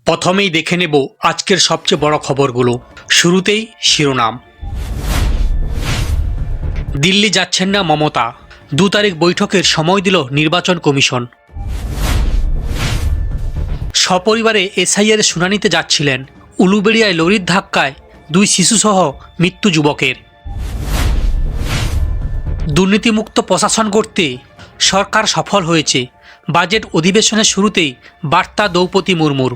প্রথমেই দেখে নেব আজকের সবচেয়ে বড় খবরগুলো। শুরুতেই শিরোনাম। দিল্লি যাচ্ছেন না মমতা, 2 তারিখ বৈঠকের সময় দিল নির্বাচন কমিশন। সপরিবারে এসআইআর শুনানিতে যাচ্ছিলেন, উলুবেড়িয়ায় লরির ধাক্কায় 2 শিশুসহ মৃত্যু যুবকের। দুর্নীতিমুক্ত প্রশাসন করতে সরকার সফল হয়েছে, বাজেট অধিবেশনের শুরুতেই বার্তা দ্রৌপদী মুর্মুর।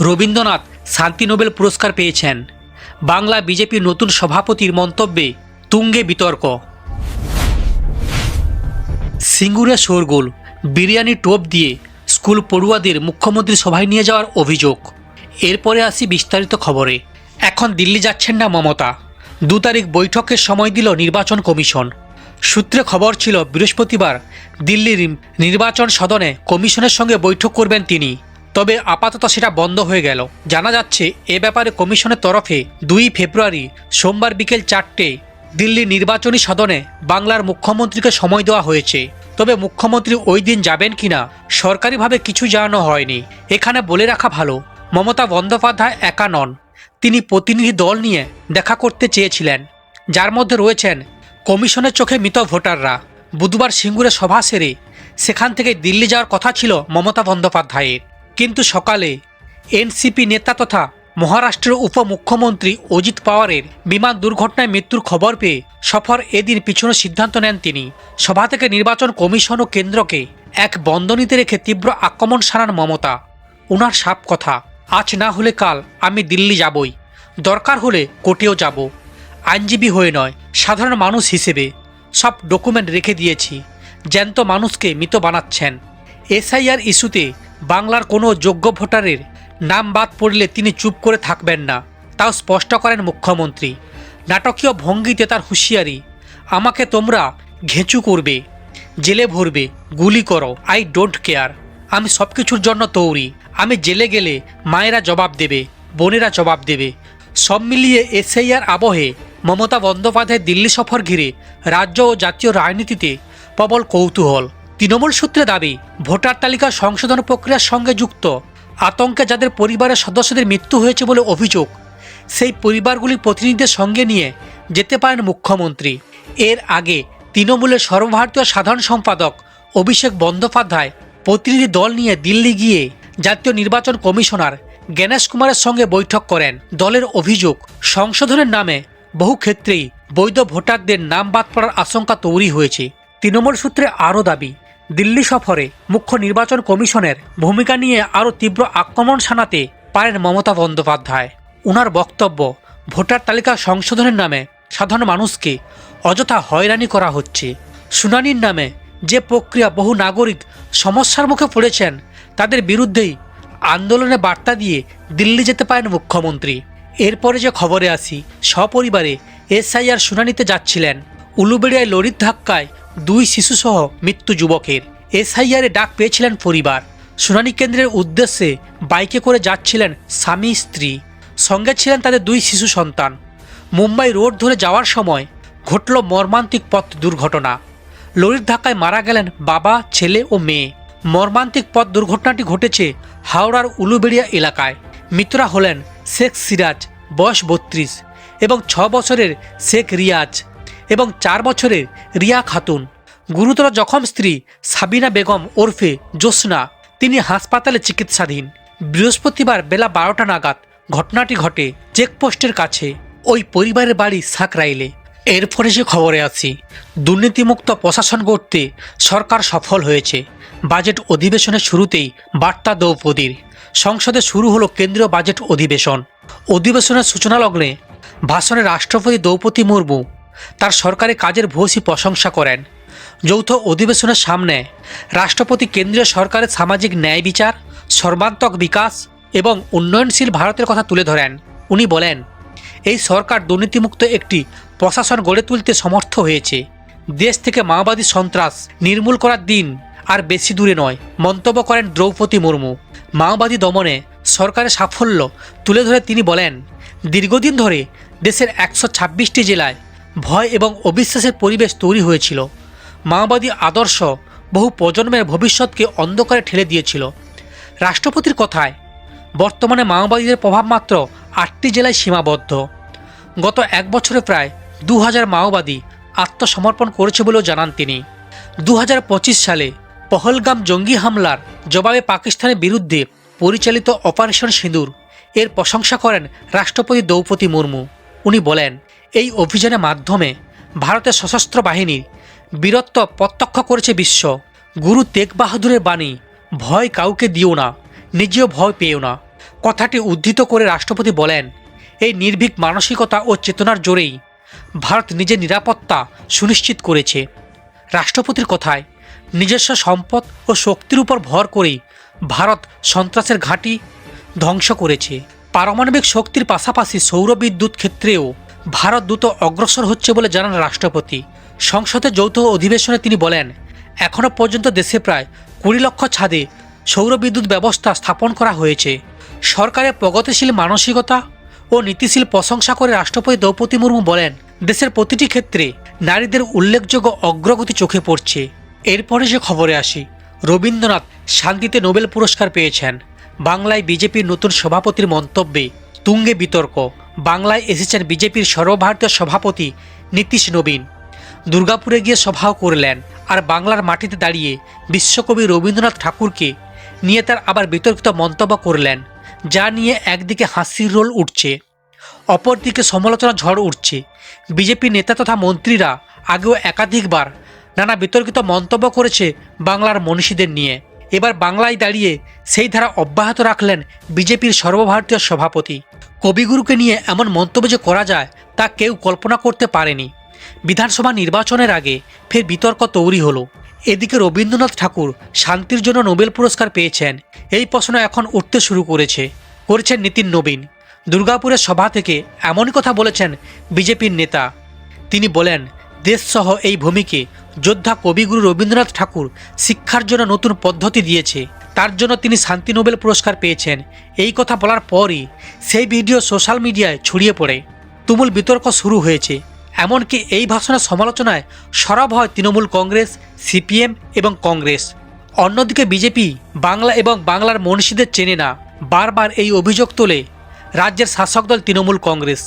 রবীন্দ্রনাথ শান্তি নোবেল পুরস্কার পেয়েছেন, বাংলা বিজেপির নতুন সভাপতির মন্তব্যে তুঙ্গে বিতর্ক। সিঙ্গুরে শোরগোল, বিরিয়ানি টোপ দিয়ে স্কুল পড়ুয়াদের মুখ্যমন্ত্রী সভায় নিয়ে যাওয়ার অভিযোগ। এরপরে আসি বিস্তারিত খবরে। এখন দিল্লি যাচ্ছেন না মমতা, 2 তারিখ বৈঠকের সময় দিল নির্বাচন কমিশন। সূত্রে খবর ছিল বৃহস্পতিবার দিল্লির নির্বাচন সদনে কমিশনের সঙ্গে বৈঠক করবেন তিনি, তবে আপাতত সেটা বন্ধ হয়ে গেল। জানা যাচ্ছে এ ব্যাপারে কমিশনের তরফে 2 ফেব্রুয়ারি সোমবার বিকেল 4টে দিল্লি নির্বাচনী সদনে বাংলার মুখ্যমন্ত্রীকে সময় দেওয়া হয়েছে। তবে মুখ্যমন্ত্রী ওই দিন যাবেন কিনা সরকারিভাবে কিছু জানানো হয়নি। এখানে বলে রাখা ভালো, মমতা বন্দ্যোপাধ্যায় একা নন, তিনি প্রতিনিধি দল নিয়ে দেখা করতে চেয়েছিলেন, যার মধ্যে রয়েছেন কমিশনের চোখে মৃত ভোটাররা। বুধবার সিঙ্গুরে সভা সেরে সেখান থেকে দিল্লি যাওয়ার কথা ছিল মমতা বন্দ্যোপাধ্যায়ের, কিন্তু সকালে এনসিপি নেতা তথা মহারাষ্ট্রের উপমুখ্যমন্ত্রী অজিত পাওয়ারের বিমান দুর্ঘটনায় মৃত্যুর খবর পেয়ে সফর এদিন পিছনের সিদ্ধান্ত নেন তিনি। সভা থেকে নির্বাচন কমিশন ও কেন্দ্রকে এক বন্ধনীতে রেখে তীব্র আক্রমণ শানান মমতা। ওনার সাপ কথা, আজ না হলে কাল আমি দিল্লি যাবই, দরকার হলে কোর্টেও যাব, আইনজীবী হয়ে নয়, সাধারণ মানুষ হিসেবে সব ডকুমেন্ট রেখে দিয়েছি। জ্যান্ত মানুষকে মৃত বানাচ্ছেন। এসআইআর ইস্যুতে বাংলার কোনো যোগ্য ভোটারের নাম বাদ পড়লে তিনি চুপ করে থাকবেন না, তাও স্পষ্ট করেন মুখ্যমন্ত্রী। নাটকীয় ভঙ্গিতে তার হুঁশিয়ারি, আমাকে তোমরা ঘেঁচু করবে, জেলে ভরবে, গুলি করো, আই ডোন্ট কেয়ার, আমি সব কিছুর জন্য তৈরি। আমি জেলে গেলে মায়েরা জবাব দেবে, বোনেরা জবাব দেবে। সব মিলিয়ে এসআইআর আবহে মমতা বন্দ্যোপাধ্যায়ের দিল্লি সফর ঘিরে রাজ্য ও জাতীয় রাজনীতিতে প্রবল কৌতূহল। তৃণমূল সূত্রে দাবি, ভোটার তালিকা সংশোধন প্রক্রিয়ার সঙ্গে যুক্ত আতঙ্কে যাদের পরিবারের সদস্যদের মৃত্যু হয়েছে বলে অভিযোগ, সেই পরিবারগুলির প্রতিনিধিদের সঙ্গে নিয়ে যেতে পারেন মুখ্যমন্ত্রী। এর আগে তৃণমূলের সর্বভারতীয় সাধারণ সম্পাদক অভিষেক বন্দ্যোপাধ্যায় প্রতিনিধি দল নিয়ে দিল্লি গিয়ে জাতীয় নির্বাচন কমিশনার জ্ঞানেশ কুমারের সঙ্গে বৈঠক করেন। দলের অভিযোগ, সংশোধনের নামে বহু ক্ষেত্রেই বৈধ ভোটারদের নাম বাদ পড়ার আশঙ্কা তৈরি হয়েছে। তৃণমূল সূত্রে আরও দাবি, দিল্লি সফরে মুখ্য নির্বাচন কমিশনের ভূমিকা নিয়ে আরও তীব্র আক্রমণ শানাতে পারেন মমতা বন্দ্যোপাধ্যায়। ওনার বক্তব্য, ভোটার তালিকা সংশোধনের নামে সাধারণ মানুষকে অযথা হয়রানি করা হচ্ছে। শুনানির নামে যে প্রক্রিয়া বহু নাগরিক সমস্যার মুখে পড়েছেন, তাদের বিরুদ্ধেই আন্দোলনে বার্তা দিয়ে দিল্লি যেতে পারেন মুখ্যমন্ত্রী। এরপরে যে খবরে আসি, সপরিবারে এসআইআর শুনানিতে যাচ্ছিলেন, উলুবেড়িয়ায় লরির ধাক্কায় 2 শিশুসহ মৃত্যু যুবকের। এসআইআরে ডাক পেয়েছিলেন পরিবার। শুনানি কেন্দ্রের উদ্দেশ্যে বাইকে করে যাচ্ছিলেন স্বামী স্ত্রী, সঙ্গে ছিলেন তাদের 2 শিশু সন্তান। মুম্বাই রোড ধরে যাওয়ার সময় ঘটল মর্মান্তিক পথ দুর্ঘটনা। লরির ধাক্কায় মারা গেলেন বাবা, ছেলে ও মেয়ে। মর্মান্তিক পথ দুর্ঘটনাটি ঘটেছে হাওড়ার উলুবেড়িয়া এলাকায়। মৃতরা হলেন শেখ সিরাজ, বয়স 32, এবং 6 বছরের শেখ রিয়াজ এবং 4 বছরের রিয়া খাতুন। গুরুতর জখম স্ত্রী সাবিনা বেগম ওরফে জ্যোৎস্না, তিনি হাসপাতালে চিকিৎসাধীন। বৃহস্পতিবার বেলা 12টা নাগাদ ঘটনাটি ঘটে চেকপোস্টের কাছে, ওই পরিবারের বাড়ি সাকরাইলে। এরপরে যে খবরে আসি, দুর্নীতিমুক্ত প্রশাসন গড়তে সরকার সফল হয়েছে, বাজেট অধিবেশনের শুরুতেই বার্তা দ্রৌপদীর। সংসদে শুরু হলো কেন্দ্রীয় বাজেট অধিবেশন। অধিবেশনের সূচনা লগ্নে ভাষণে রাষ্ট্রপতি দ্রৌপদী মুর্মু তার সরকারি কাজের ভূয়সী প্রশংসা করেন। যৌথ অধিবেশনের সামনে রাষ্ট্রপতি কেন্দ্রীয় সরকারের সামাজিক ন্যায় বিচার, সর্বাত্মক বিকাশ এবং উন্নয়নশীল ভারতের কথা তুলে ধরেন। উনি বলেন, এই সরকার দুর্নীতিমুক্ত একটি প্রশাসন গড়ে তুলতে সমর্থ হয়েছে। দেশ থেকে মাওবাদী সন্ত্রাস নির্মূল করার দিন আর বেশি দূরে নয় মন্তব্য করেন দ্রৌপদী মুর্মু। মাওবাদী দমনে সরকারের সাফল্য তুলে ধরে তিনি বলেন, দীর্ঘদিন ধরে দেশের 126টি জেলায় ভয় এবং অবিশ্বাসের পরিবেশ তৈরি হয়েছিল। মাওবাদী আদর্শ বহু প্রজন্মের ভবিষ্যৎকে অন্ধকারে ঠেলে দিয়েছিল। রাষ্ট্রপতির কথায় বর্তমানে মাওবাদীদের প্রভাব মাত্র 8টি জেলায় সীমাবদ্ধ। গত এক বছরে প্রায় 2000 মাওবাদী আত্মসমর্পণ করেছে বলেও জানান তিনি। 2025 সালে পহলগাম জঙ্গি হামলার জবাবে পাকিস্তানের বিরুদ্ধে পরিচালিত অপারেশন সিঁদুর এর প্রশংসা করেন রাষ্ট্রপতি দ্রৌপদী মুর্মু। উনি বলেন, এই অভিযানের মাধ্যমে ভারতের সশস্ত্র বাহিনীর বীরত্ব প্রত্যক্ষ করেছে বিশ্ব। গুরু তেগ বাহাদুরের বাণী, ভয় কাউকে দিও না, নিজেও ভয় পেও না, কথাটি উদ্ধৃত করে রাষ্ট্রপতি বলেন, এই নির্ভীক মানসিকতা ও চেতনার জোরেই ভারত নিজের নিরাপত্তা সুনিশ্চিত করেছে। রাষ্ট্রপতির কথায়, নিজস্ব সম্পদ ও শক্তির উপর ভর করেই ভারত সন্ত্রাসের ঘাঁটি ধ্বংস করেছে। পারমাণবিক শক্তির পাশাপাশি সৌর বিদ্যুৎ ক্ষেত্রেও ভারত দ্রুত অগ্রসর হচ্ছে বলে জানান রাষ্ট্রপতি। সংসদের যৌথ অধিবেশনে তিনি বলেন, এখনও পর্যন্ত দেশে প্রায় 20 লক্ষ ছাদে সৌর বিদ্যুৎ ব্যবস্থা স্থাপন করা হয়েছে। সরকারের প্রগতিশীল মানসিকতা ও নীতিশীল প্রশংসা করে রাষ্ট্রপতি দ্রৌপদী মুর্মু বলেন, দেশের প্রতিটি ক্ষেত্রে নারীদের উল্লেখযোগ্য অগ্রগতি চোখে পড়ছে। এরপরে যে খবরে আসি, রবীন্দ্রনাথ শান্তিতে নোবেল পুরস্কার পেয়েছেন। বাংলায় বিজেপির নতুন সভাপতির মন্তব্যে তুঙ্গে বিতর্ক। বাংলায় এসেছেন বিজেপির সর্বভারতীয় সভাপতি নীতিশ নবীন। দুর্গাপুরে গিয়ে সভাও করলেন, আর বাংলার মাটিতে দাঁড়িয়ে বিশ্বকবি রবীন্দ্রনাথ ঠাকুরকে নিয়ে তার আবার বিতর্কিত মন্তব্য করলেন, যা নিয়ে একদিকে হাসির রোল উঠছে, অপরদিকে সমালোচনা ঝড় উঠছে। বিজেপি নেতা তথা মন্ত্রীরা আগেও একাধিকবার নানা বিতর্কিত মন্তব্য করেছে বাংলার মনীষীদের নিয়ে। এবার বাংলায় দাঁড়িয়ে সেই ধারা অব্যাহত রাখলেন বিজেপির সর্বভারতীয় সভাপতি। কবিগুরুকে নিয়ে এমন মন্তব্য যে করা যায় তা কেউ কল্পনা করতে পারেনি। বিধানসভা নির্বাচনের আগে ফের বিতর্ক তৈরি হলো। এদিকে রবীন্দ্রনাথ ঠাকুর শান্তির জন্য নোবেল পুরস্কার পেয়েছেন, এই প্রশ্ন এখন উঠতে শুরু করেছেন নীতিন নবীন। দুর্গাপুরের সভা থেকে এমনই কথা বলেছেন বিজেপির নেতা। তিনি বলেন, দেশসহ এই ভূমিকে যোদ্ধা কবিগুরু রবীন্দ্রনাথ ঠাকুর শিক্ষার জন্য নতুন পদ্ধতি দিয়েছে, তার জন্য তিনি শান্তি নোবেল পুরস্কার পেয়েছেন। এই কথা বলার পরই সেই ভিডিও সোশ্যাল মিডিয়ায় ছড়িয়ে পড়ে তুমুল বিতর্ক শুরু হয়েছে। এমনকি এই ভাষণের সমালোচনায় সরব হয় তৃণমূল কংগ্রেস, সিপিএম এবং কংগ্রেস। অন্যদিকে বিজেপি বাংলা এবং বাংলার মনীষীদের চেনে না, বারবার এই অভিযোগ তোলে রাজ্যের শাসক দল তৃণমূল কংগ্রেস।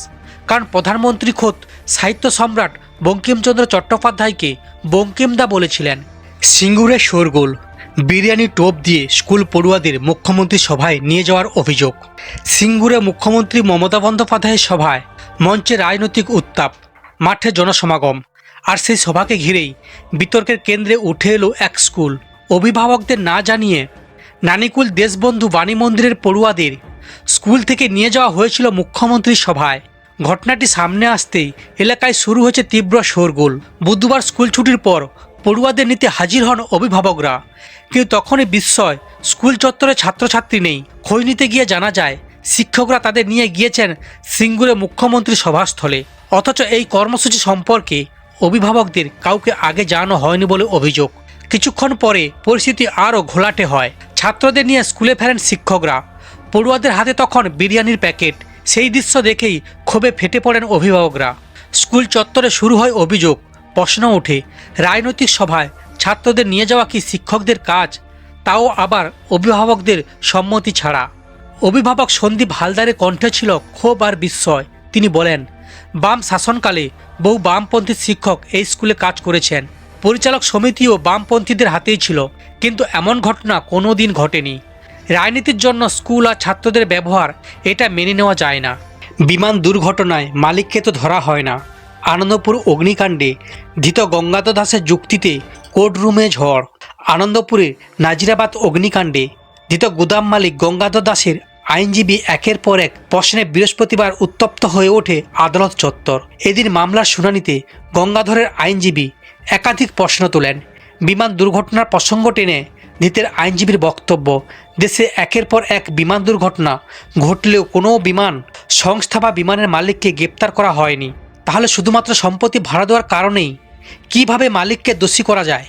কারণ প্রধানমন্ত্রী খোদ সাহিত্য সম্রাট বঙ্কিমচন্দ্র চট্টোপাধ্যায়কে বঙ্কিমদা বলেছিলেন। সিঙ্গুরে শোরগোল, বিরিয়ানি টোপ দিয়ে স্কুল পড়ুয়াদের মুখ্যমন্ত্রী সভায় নিয়ে যাওয়ার অভিযোগ। সিঙ্গুরে মুখ্যমন্ত্রী মমতা বন্দ্যোপাধ্যায়ের সভায় মঞ্চে রাজনৈতিক উত্তাপ, মাঠে জনসমাগম, আর সেই সভাকে ঘিরেই বিতর্কের কেন্দ্রে উঠে এলো এক স্কুল। অভিভাবকদের না জানিয়ে নানিকুল দেশবন্ধু বাণী মন্দিরের পড়ুয়াদের স্কুল থেকে নিয়ে যাওয়া হয়েছিল মুখ্যমন্ত্রীর সভায়। ঘটনাটি সামনে আসতেই এলাকায় শুরু হয়েছে তীব্র শোরগোল। বুধবার স্কুল ছুটির পর পড়ুয়াদের নিতে হাজির হন অভিভাবকরা, কিন্তু তখনই বিস্ময়, স্কুল চত্বরে ছাত্রছাত্রী নেই। খোঁজ নিতে গিয়ে জানা যায় শিক্ষকরা তাদের নিয়ে গিয়েছেন সিঙ্গুরে মুখ্যমন্ত্রীর সভাস্থলে। অথচ এই কর্মসূচি সম্পর্কে অভিভাবকদের কাউকে আগে জানানো হয়নি বলে অভিযোগ। কিছুক্ষণ পরে পরিস্থিতি আরও ঘোলাটে হয়। ছাত্রদের নিয়ে স্কুলে ফেরেন শিক্ষকরা, পড়ুয়াদের হাতে তখন বিরিয়ানির প্যাকেট। সেই দৃশ্য দেখেই ক্ষোভে ফেটে পড়েন অভিভাবকরা। স্কুল চত্বরে শুরু হয় অভিযোগ, প্রশ্ন ওঠে, রাজনৈতিক সভায় ছাত্রদের নিয়ে যাওয়া কি শিক্ষকদের কাজ, তাও আবার অভিভাবকদের সম্মতি ছাড়া। অভিভাবক সন্দীপ হালদারের কণ্ঠে ছিল ক্ষোভ আর বিস্ময়। তিনি বলেন, বাম শাসনকালে বহু বামপন্থী শিক্ষক এই স্কুলে কাজ করেছেন, পরিচালক সমিতিও বামপন্থীদের হাতেই ছিল, কিন্তু এমন ঘটনা কোনো দিন ঘটেনি। রাজনীতির জন্য স্কুল আর ছাত্রদের ব্যবহার, এটা মেনে নেওয়া যায় না। বিমান দুর্ঘটনায় মালিককে তো ধরা হয় না। আনন্দপুর অগ্নিকাণ্ডে ধৃত গঙ্গাধর দাসের যুক্তিতে কোর্টরুমে ঝড়। আনন্দপুরের নাজিরাবাদ অগ্নিকাণ্ডে ধৃত গুদাম মালিক গঙ্গাধর দাসের আইনজীবী একের পর এক প্রশ্নে বৃহস্পতিবার উত্তপ্ত হয়ে ওঠে আদালত চত্বর। এদিন মামলার শুনানিতে গঙ্গাধরের আইনজীবী একাধিক প্রশ্ন তোলেন। বিমান দুর্ঘটনার প্রসঙ্গ টেনে ধৃতের আইনজীবীর বক্তব্য, দেশে একের পর এক বিমান দুর্ঘটনা ঘটলেও কোনো বিমান সংস্থা বা বিমানের মালিককে গ্রেপ্তার করা হয়নি। তাহলে শুধুমাত্র সম্পত্তি ভাড়া দেওয়ার কারণেই কিভাবে মালিককে দোষী করা যায়?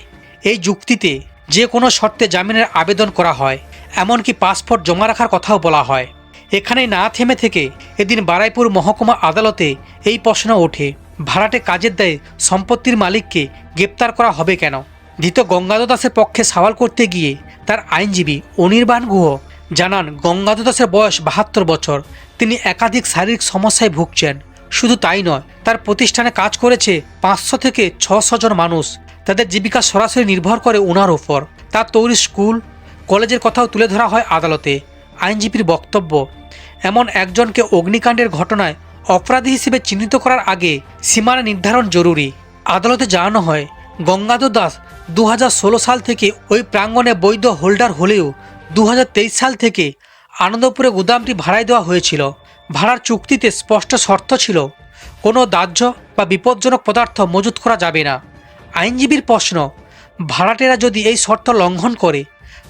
এই যুক্তিতে যে কোনো শর্তে জামিনের আবেদন করা হয়, এমনকি পাসপোর্ট জমা রাখার কথাও বলা হয়। এখানেই না থেমে থেকে এদিন বারাইপুর মহকুমা আদালতে এই প্রশ্ন ওঠে, ভাড়াটে কাজের দায়ে সম্পত্তির মালিককে গ্রেপ্তার করা হবে কেন? ধৃত গঙ্গাধর দাসের পক্ষে সওয়াল করতে গিয়ে তার আইনজীবী অনির্বাণ গুহ জানান গঙ্গাধর দাসের বয়স ৭২ বছর। তিনি একাধিক শারীরিক সমস্যায় ভুগছেন। শুধু তাই নয়, তার প্রতিষ্ঠানে কাজ করেছে ৫০০ থেকে ৬০০ জন মানুষ। তাদের জীবিকা সরাসরি নির্ভর করে ওনার ওপর। তার তৈরি স্কুল কলেজের কথাও তুলে ধরা হয় আদালতে। আইনজীবীর বক্তব্য, এমন একজনকে অগ্নিকাণ্ডের ঘটনায় অপরাধী হিসেবে চিহ্নিত করার আগে সীমানা নির্ধারণ জরুরি। আদালতে জানানো হয়, গঙ্গাধর দাস ২০১৬ সাল থেকে ওই প্রাঙ্গণে বৈধ হোল্ডার হলেও ২০২৩ সাল থেকে আনন্দপুরে গুদামটি ভাড়ায় দেওয়া হয়েছিল। ভাড়ার চুক্তিতে স্পষ্ট শর্ত ছিল, কোনো দাহ্য বা বিপজ্জনক পদার্থ মজুত করা যাবে না। আইনজীবীর প্রশ্ন, ভাড়াটেরা যদি এই শর্ত লঙ্ঘন করে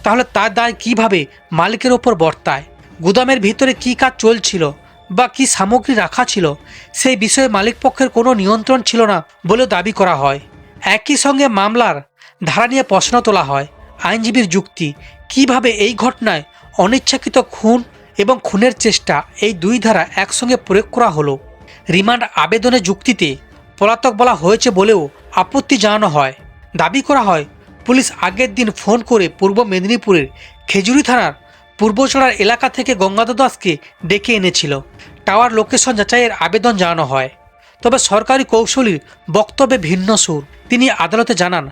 তাহলে তার দায় কিভাবে মালিকের ওপর বর্তায়? গুদামের ভিতরে কী কাজ চলছিল বা কী সামগ্রী রাখা ছিল সেই বিষয়ে মালিকপক্ষের কোনো নিয়ন্ত্রণ ছিল না বলেও দাবি করা হয়। একই সঙ্গে মামলার ধারা নিয়ে প্রশ্ন তোলা হয়। আইনজীবীর যুক্তি, কিভাবে এই ঘটনায় অনিচ্ছাকৃত খুন এবং খুনের চেষ্টা এই দুই ধারা একসঙ্গে প্রয়োগ করা হলো? রিমান্ড আবেদনের যুক্তিতে পলাতক বলা হয়েছে বলেও আপত্তি জানানো হয়। দাবি করা হয়, পুলিশ আগের দিন ফোন করে পূর্ব মেদিনীপুরের খেজুরি থানার পূর্বচড়ার এলাকা থেকে গঙ্গাধর দাসকে ডেকে এনেছিল। টাওয়ার লোকেশন যাচাইয়ের আবেদন জানানো হয়। তবে সরকারি কৌশলীর বক্তব্যে ভিন্ন সুর। তিনি আদালতে জানান,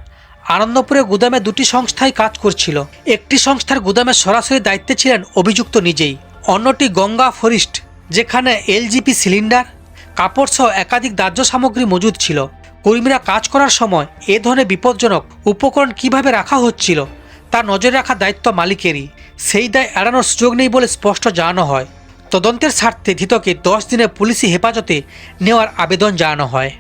আনন্দপুরে গুদামে দুটি সংস্থাই কাজ করছিল। একটি সংস্থার গুদামের সরাসরি দায়িত্বে ছিলেন অভিযুক্ত নিজেই, অন্যটি গঙ্গা ফরেস্ট, যেখানে এলজিপি সিলিন্ডার, কাপড়সহ একাধিক দাহ্য সামগ্রী মজুদ ছিল। কর্মীরা কাজ করার সময় এ ধরনের বিপজ্জনক উপকরণ কিভাবে রাখা হচ্ছিল তা নজরে রাখার দায়িত্ব মালিকেরই। সেই দায় এড়ানোর সুযোগ নেই বলে স্পষ্ট জানানো হয়। তদন্তের স্বার্থে ধৃতকে 10 দিনের পুলিশি হেফাজতে নেওয়ার আবেদন জানানো হয়।